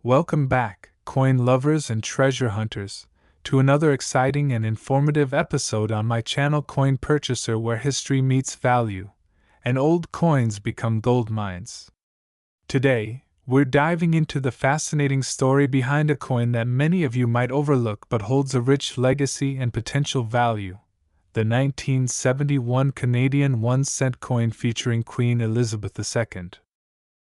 Welcome back, coin lovers and treasure hunters, to another exciting and informative episode on my channel Coin Purchaser, where history meets value and old coins become gold mines. Today, we're diving into the fascinating story behind a coin that many of you might overlook but holds a rich legacy and potential value: the 1971 Canadian 1-cent coin featuring Queen Elizabeth II.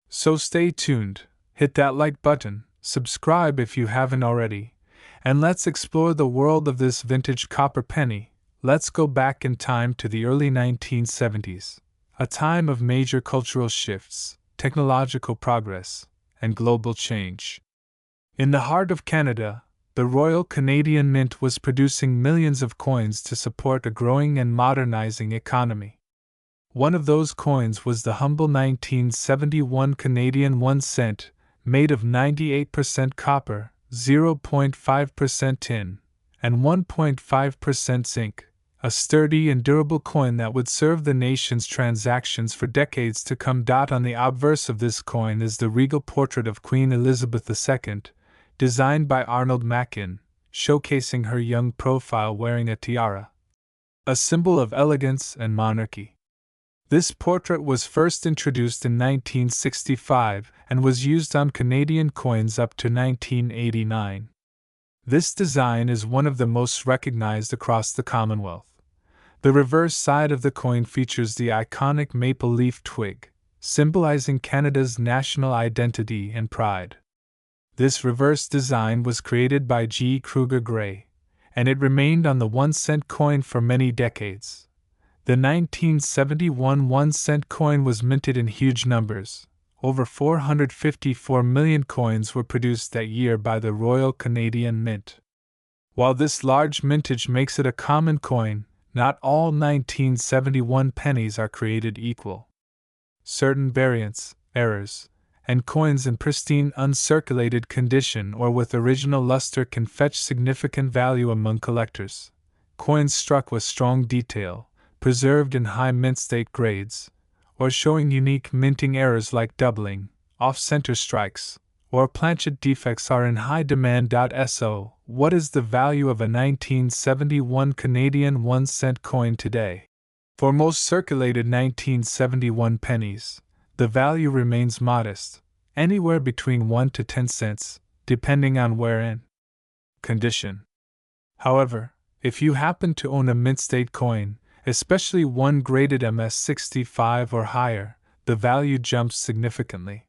So stay tuned, hit that like button, subscribe if you haven't already, and let's explore the world of this vintage copper penny. Let's go back in time to the early 1970s, a time of major cultural shifts, technological progress, and global change. In the heart of Canada, the Royal Canadian Mint was producing millions of coins to support a growing and modernizing economy. One of those coins was the humble 1971 Canadian 1 cent, made of 98% copper, 0.5% tin, and 1.5% zinc, a sturdy and durable coin that would serve the nation's transactions for decades to come. On the obverse of this coin is the regal portrait of Queen Elizabeth II, designed by Arnold Mackin, showcasing her young profile wearing a tiara, a symbol of elegance and monarchy. This portrait was first introduced in 1965 and was used on Canadian coins up to 1989. This design is one of the most recognized across the Commonwealth. The reverse side of the coin features the iconic maple leaf twig, symbolizing Canada's national identity and pride. This reverse design was created by G. Kruger Gray, and it remained on the 1-cent coin for many decades. The 1971 1-cent coin was minted in huge numbers. Over 454 million coins were produced that year by the Royal Canadian Mint. While this large mintage makes it a common coin, not all 1971 pennies are created equal. Certain variants, errors, and coins in pristine uncirculated condition or with original luster can fetch significant value among collectors. Coins struck with strong detail, preserved in high mint state grades, or showing unique minting errors like doubling, off-center strikes, or planchet defects are in high demand. So, what is the value of a 1971 Canadian 1-cent coin today? For most circulated 1971 pennies, the value remains modest, anywhere between 1 to 10 cents, depending on wear and condition. However, if you happen to own a mint state coin, especially one graded MS-65 or higher, the value jumps significantly.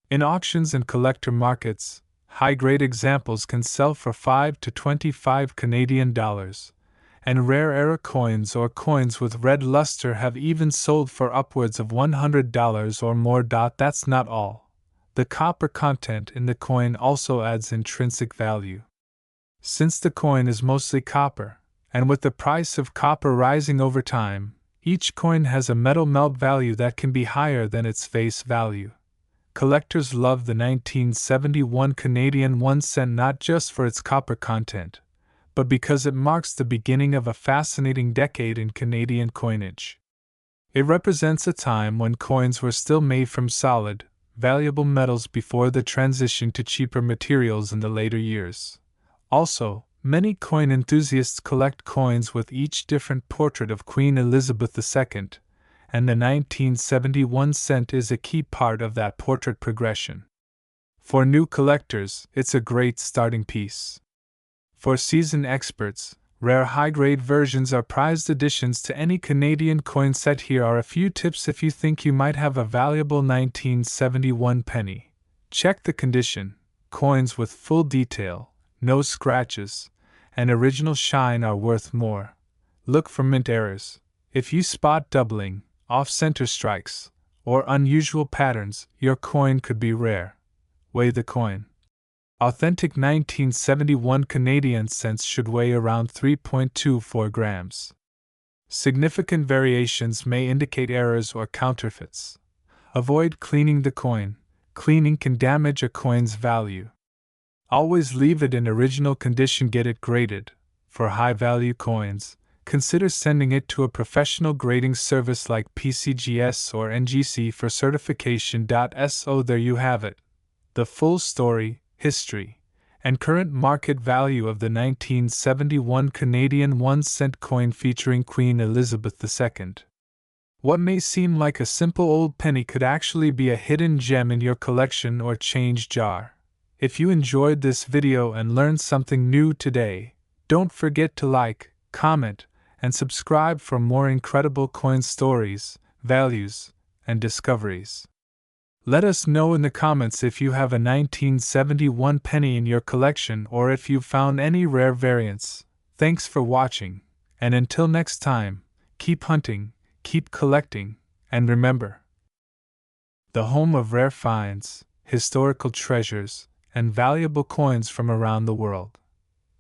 In auctions and collector markets, high-grade examples can sell for 5 to 25 Canadian dollars, and rare era coins or coins with red luster have even sold for upwards of $100 or more. That's not all. The copper content in the coin also adds intrinsic value. Since the coin is mostly copper, and with the price of copper rising over time, each coin has a metal melt value that can be higher than its face value. Collectors love the 1971 Canadian 1 cent not just for its copper content, but because it marks the beginning of a fascinating decade in Canadian coinage. It represents a time when coins were still made from solid, valuable metals before the transition to cheaper materials in the later years. Also, many coin enthusiasts collect coins with each different portrait of Queen Elizabeth II, and the 1971 cent is a key part of that portrait progression. For new collectors, it's a great starting piece. For seasoned experts, rare high-grade versions are prized additions to any Canadian coin set. Here are a few tips if you think you might have a valuable 1971 penny. Check the condition. Coins with full detail, no scratches, and original shine are worth more. Look for mint errors. If you spot doubling, off-center strikes, or unusual patterns, your coin could be rare. Weigh the coin. Authentic 1971 Canadian cents should weigh around 3.24 grams. Significant variations may indicate errors or counterfeits. Avoid cleaning the coin. Cleaning can damage a coin's value. Always leave it in original condition. Get it graded. For high-value coins, consider sending it to a professional grading service like PCGS or NGC for certification. So there you have it. The full story, history, and current market value of the 1971 Canadian 1-cent coin featuring Queen Elizabeth II. What may seem like a simple old penny could actually be a hidden gem in your collection or change jar. If you enjoyed this video and learned something new today, don't forget to like, comment, and subscribe for more incredible coin stories, values, and discoveries. Let us know in the comments if you have a 1971 penny in your collection or if you've found any rare variants. Thanks for watching, and until next time, keep hunting, keep collecting, and remember, the home of rare finds, historical treasures, and valuable coins from around the world.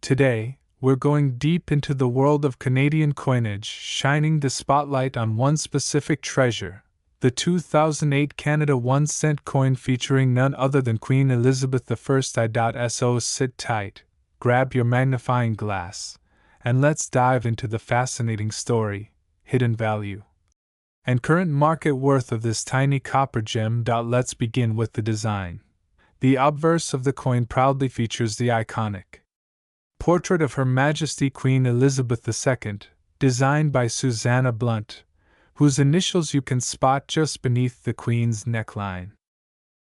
Today, we're going deep into the world of Canadian coinage, shining the spotlight on one specific treasure, the 2008 Canada 1-cent coin featuring none other than Queen Elizabeth I. So sit tight, grab your magnifying glass, and let's dive into the fascinating story, hidden value, and current market worth of this tiny copper gem. Let's begin with the design. The obverse of the coin proudly features the iconic portrait of Her Majesty Queen Elizabeth II, designed by Susanna Blunt, whose initials you can spot just beneath the Queen's neckline.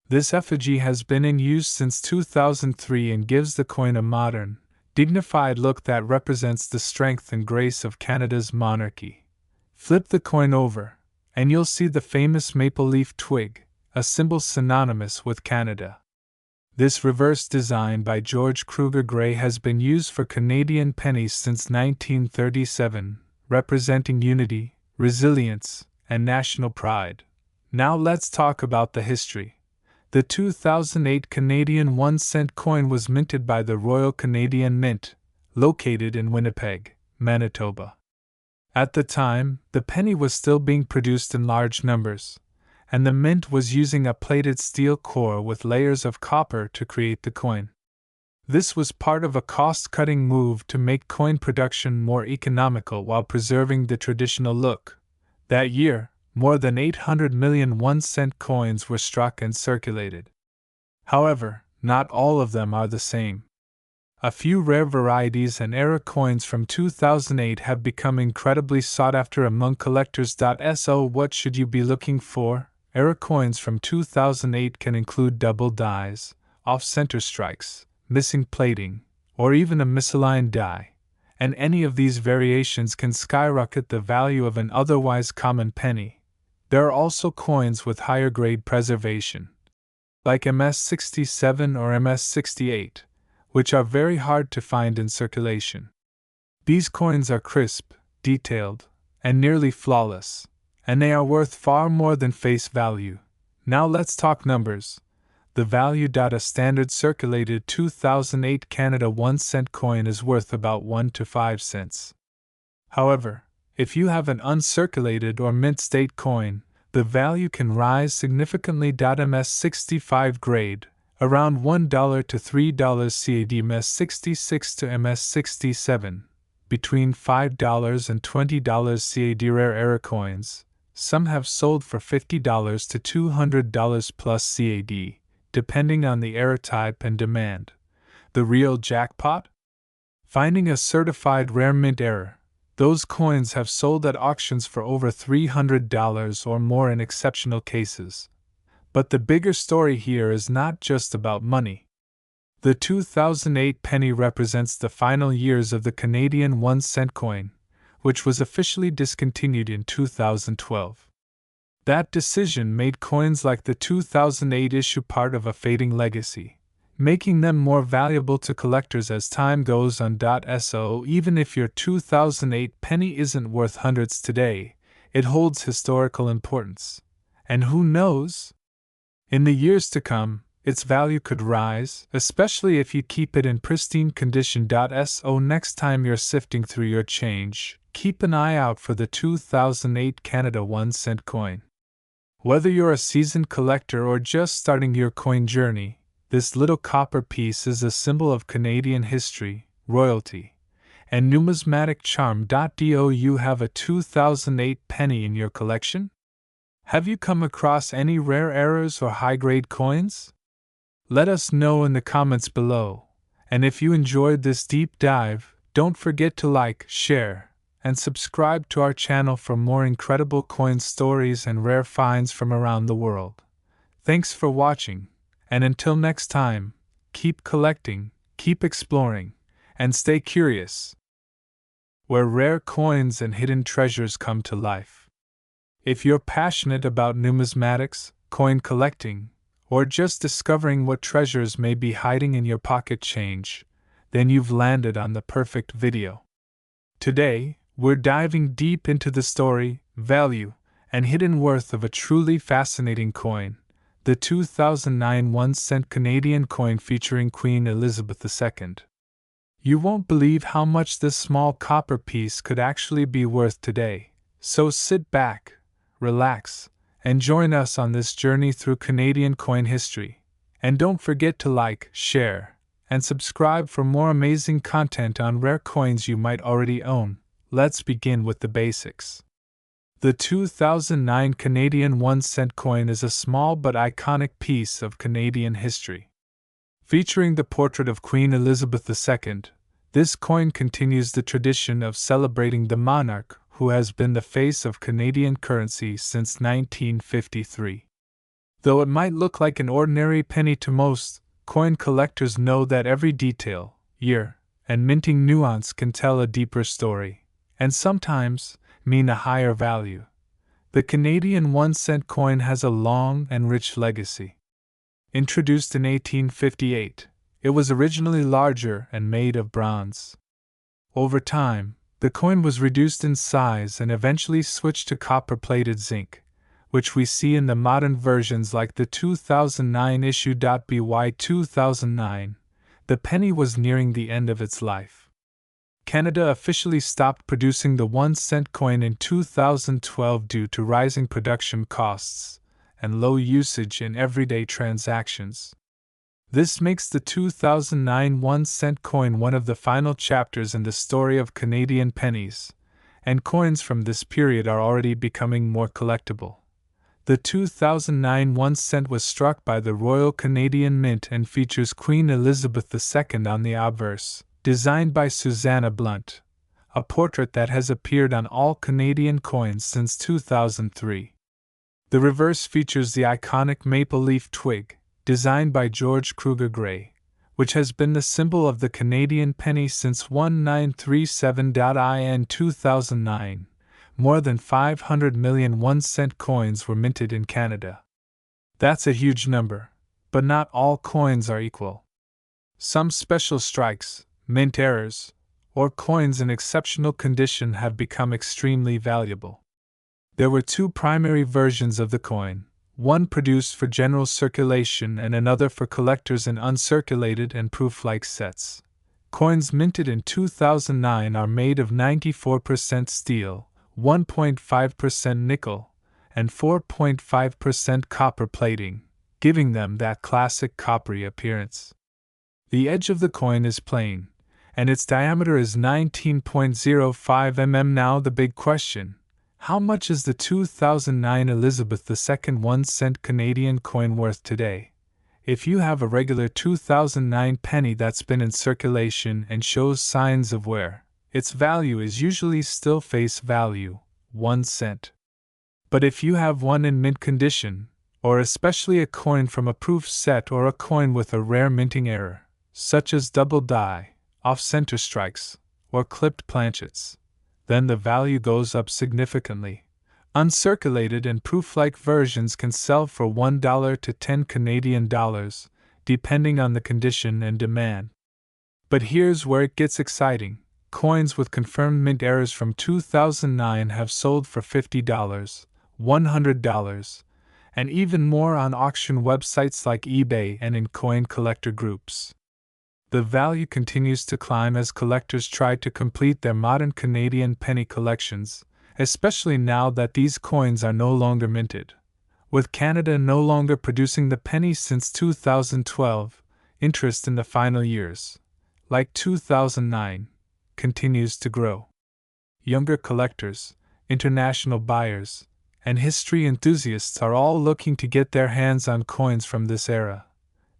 This effigy has been in use since 2003 and gives the coin a modern, dignified look that represents the strength and grace of Canada's monarchy. Flip the coin over, and you'll see the famous maple leaf twig, a symbol synonymous with Canada. This reverse design by George Kruger Gray has been used for Canadian pennies since 1937, representing unity, resilience, and national pride. Now let's talk about the history. The 2008 Canadian 1-cent coin was minted by the Royal Canadian Mint, located in Winnipeg, Manitoba. At the time, the penny was still being produced in large numbers, and the mint was using a plated steel core with layers of copper to create the coin. This was part of a cost-cutting move to make coin production more economical while preserving the traditional look. That year, more than 800 million 1-cent coins were struck and circulated. However, not all of them are the same. A few rare varieties and era coins from 2008 have become incredibly sought after among collectors. So what should you be looking for? Era coins from 2008 can include double dies, off-center strikes, missing plating, or even a misaligned die, and any of these variations can skyrocket the value of an otherwise common penny. There are also coins with higher grade preservation, like MS-67 or MS-68, which are very hard to find in circulation. These coins are crisp, detailed, and nearly flawless, and they are worth far more than face value. Now let's talk numbers. The value. A standard circulated 2008 Canada 1-cent coin is worth about 1 to 5 cents. However, if you have an uncirculated or mint state coin, the value can rise significantly. MS-65 grade, around $1 to $3 CAD. MS-66 to MS-67, between $5 and $20 CAD. Rare era coins, some have sold for $50 to $200 plus CAD, depending on the era type and demand. The real jackpot? Finding a certified rare mint error. Those coins have sold at auctions for over $300 or more in exceptional cases. But the bigger story here is not just about money. The 2008 penny represents the final years of the Canadian 1-cent coin, which was officially discontinued in 2012. That decision made coins like the 2008 issue part of a fading legacy, making them more valuable to collectors as time goes on. So even if your 2008 penny isn't worth hundreds today, it holds historical importance. And who knows? In the years to come, its value could rise, especially if you keep it in pristine condition. So next time you're sifting through your change, keep an eye out for the 2008 Canada 1-cent coin. Whether you're a seasoned collector or just starting your coin journey, this little copper piece is a symbol of Canadian history, royalty, and numismatic charm. Do you have a 2008 penny in your collection? Have you come across any rare errors or high-grade coins? Let us know in the comments below. And if you enjoyed this deep dive, don't forget to like, share, and subscribe to our channel for more incredible coin stories and rare finds from around the world. Thanks for watching, and until next time, keep collecting, keep exploring, and stay curious, where rare coins and hidden treasures come to life. If you're passionate about numismatics, coin collecting, or just discovering what treasures may be hiding in your pocket change, then you've landed on the perfect video. Today, we're diving deep into the story, value, and hidden worth of a truly fascinating coin, the 2009 1-cent Canadian coin featuring Queen Elizabeth II. You won't believe how much this small copper piece could actually be worth today, so sit back, relax, and join us on this journey through Canadian coin history. And don't forget to like, share, and subscribe for more amazing content on rare coins you might already own. Let's begin with the basics. The 2009 Canadian 1-cent coin is a small but iconic piece of Canadian history. Featuring the portrait of Queen Elizabeth II, this coin continues the tradition of celebrating the monarch who has been the face of Canadian currency since 1953. Though it might look like an ordinary penny to most, coin collectors know that every detail, year, and minting nuance can tell a deeper story, and sometimes mean a higher value. The Canadian 1-cent coin has a long and rich legacy. Introduced in 1858, it was originally larger and made of bronze. Over time, the coin was reduced in size and eventually switched to copper-plated zinc, which we see in the modern versions like the 2009 issue. By 2009, the penny was nearing the end of its life. Canada officially stopped producing the 1-cent coin in 2012 due to rising production costs and low usage in everyday transactions. This makes the 2009 1-cent coin one of the final chapters in the story of Canadian pennies, and coins from this period are already becoming more collectible. The 2009 1-cent was struck by the Royal Canadian Mint and features Queen Elizabeth II on the obverse, designed by Susanna Blunt, a portrait that has appeared on all Canadian coins since 2003. The reverse features the iconic maple leaf twig, designed by George Kruger Gray, which has been the symbol of the Canadian penny since 1937. In 2009, more than 500 million 1-cent coins were minted in Canada. That's a huge number, but not all coins are equal. Some special strikes, mint errors, or coins in exceptional condition have become extremely valuable. There were two primary versions of the coin, one produced for general circulation and another for collectors in uncirculated and proof-like sets. Coins minted in 2009 are made of 94% steel, 1.5% nickel, and 4.5% copper plating, giving them that classic coppery appearance. The edge of the coin is plain, and its diameter is 19.05 mm. Now the big question: how much is the 2009 Elizabeth II 1-cent Canadian coin worth today? If you have a regular 2009 penny that's been in circulation and shows signs of wear, its value is usually still face value, 1 cent. But if you have one in mint condition, or especially a coin from a proof set or a coin with a rare minting error, such as double die, off-center strikes, or clipped planchets, then the value goes up significantly. Uncirculated and proof-like versions can sell for $1 to 10 Canadian dollars, depending on the condition and demand. But here's where it gets exciting. Coins with confirmed mint errors from 2009 have sold for $50, $100, and even more on auction websites like eBay and in coin collector groups. The value continues to climb as collectors try to complete their modern Canadian penny collections, especially now that these coins are no longer minted. With Canada no longer producing the penny since 2012, interest in the final years, like 2009, continues to grow. Younger collectors, international buyers, and history enthusiasts are all looking to get their hands on coins from this era.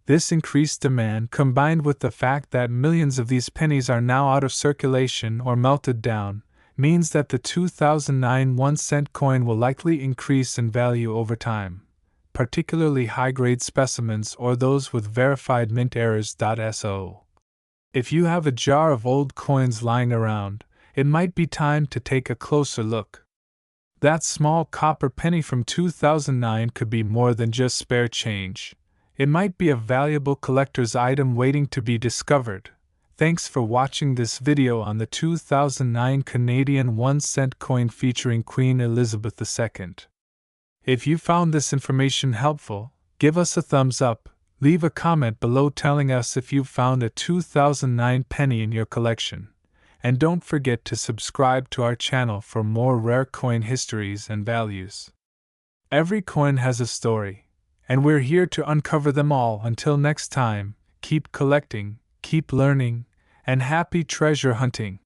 This increased demand, combined with the fact that millions of these pennies are now out of circulation or melted down, means that the 2009 1-cent coin will likely increase in value over time, particularly high-grade specimens or those with verified mint errors. So, if you have a jar of old coins lying around, it might be time to take a closer look. That small copper penny from 2009 could be more than just spare change. It might be a valuable collector's item waiting to be discovered. Thanks for watching this video on the 2009 Canadian 1-cent coin featuring Queen Elizabeth II. If you found this information helpful, give us a thumbs up, leave a comment below telling us if you found a 2009 penny in your collection, and don't forget to subscribe to our channel for more rare coin histories and values. Every coin has a story, and we're here to uncover them all. Until next time, keep collecting, keep learning, and happy treasure hunting!